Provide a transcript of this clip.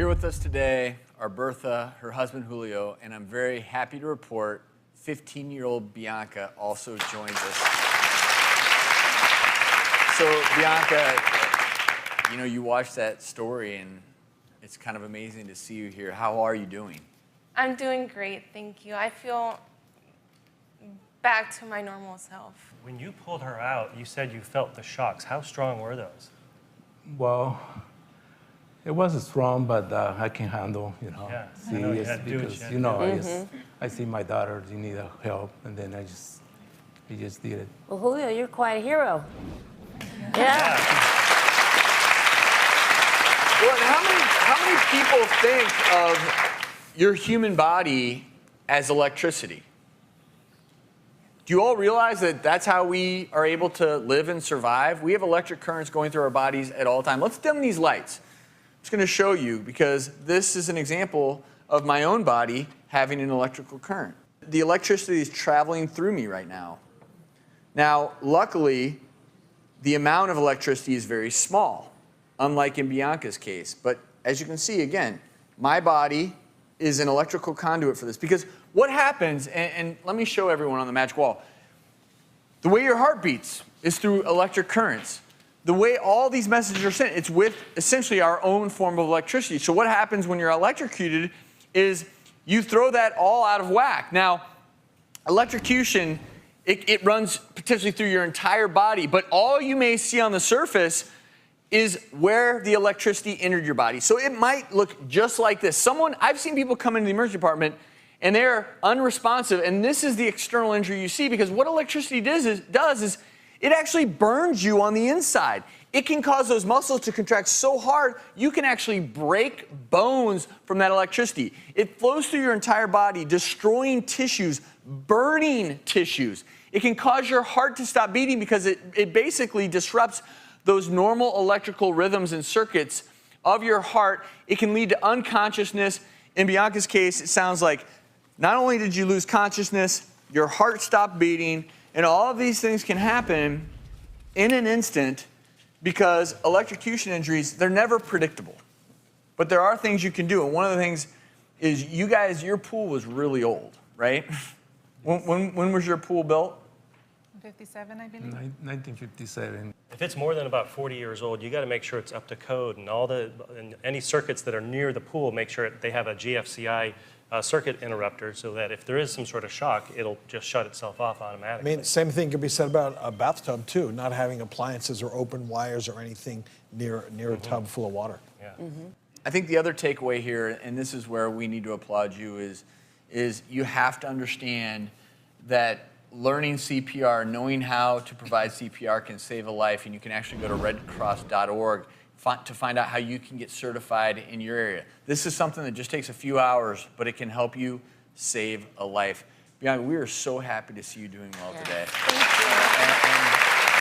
Here with us today are Bertha, her husband Julio, and I'm very happy to report 15-year-old Bianca also joins us. So Bianca, you know, you watched that story and it's kind of amazing to see you here. How are you doing? I'm doing great, thank you. I feel back to my normal self. When you pulled her out, you said you felt the shocks. How strong were those? Well, it wasn't strong, but I can handle, you know. Yeah, See, I know you it's had to do what you because, had you to know, do. I see my daughter, she need help, and then I just did it. Well, Julio, you're quite a hero. Yeah. Well, and how many people think of your human body as electricity? Do you all realize that that's how we are able to live and survive? We have electric currents going through our bodies at all times. Let's dim these lights. I'm just going to show you because this is an example of my own body having an electrical current. The electricity is traveling through me right now. Now, luckily, the amount of electricity is very small, unlike in Bianca's case. But as you can see, again, my body is an electrical conduit for this. Because what happens, and let me show everyone on the magic wall, the way your heart beats is through electric currents. The way all these messages are sent, it's with essentially our own form of electricity. So what happens when you're electrocuted is you throw that all out of whack. Now, electrocution, it runs potentially through your entire body, but all you may see on the surface is where the electricity entered your body. So it might look just like this. I've seen people come into the emergency department and they're unresponsive, and this is the external injury you see, because what electricity does is it actually burns you on the inside. It can cause those muscles to contract so hard, you can actually break bones from that electricity. It flows through your entire body, destroying tissues, burning tissues. It can cause your heart to stop beating because it basically disrupts those normal electrical rhythms and circuits of your heart. It can lead to unconsciousness. In Bianca's case, it sounds like not only did you lose consciousness, your heart stopped beating, and all of these things can happen in an instant because electrocution injuries, they're never predictable. But there are things you can do, and one of the things is you guys, your pool was really old, right? When was your pool built? 57, I believe. 1957. If it's more than about 40 years old, you got to make sure it's up to code, and any circuits that are near the pool, make sure they have a GFCI circuit interrupter so that if there is some sort of shock, it'll just shut itself off automatically. I mean, same thing could be said about a bathtub too, not having appliances or open wires or anything near a tub full of water. Yeah. I think the other takeaway here, and this is where we need to applaud you, is you have to understand that learning CPR, knowing how to provide CPR can save a life, and you can actually go to redcross.org to find out how you can get certified in your area. This is something that just takes a few hours, but it can help you save a life. Bianca, we are so happy to see you doing well today. Thank you.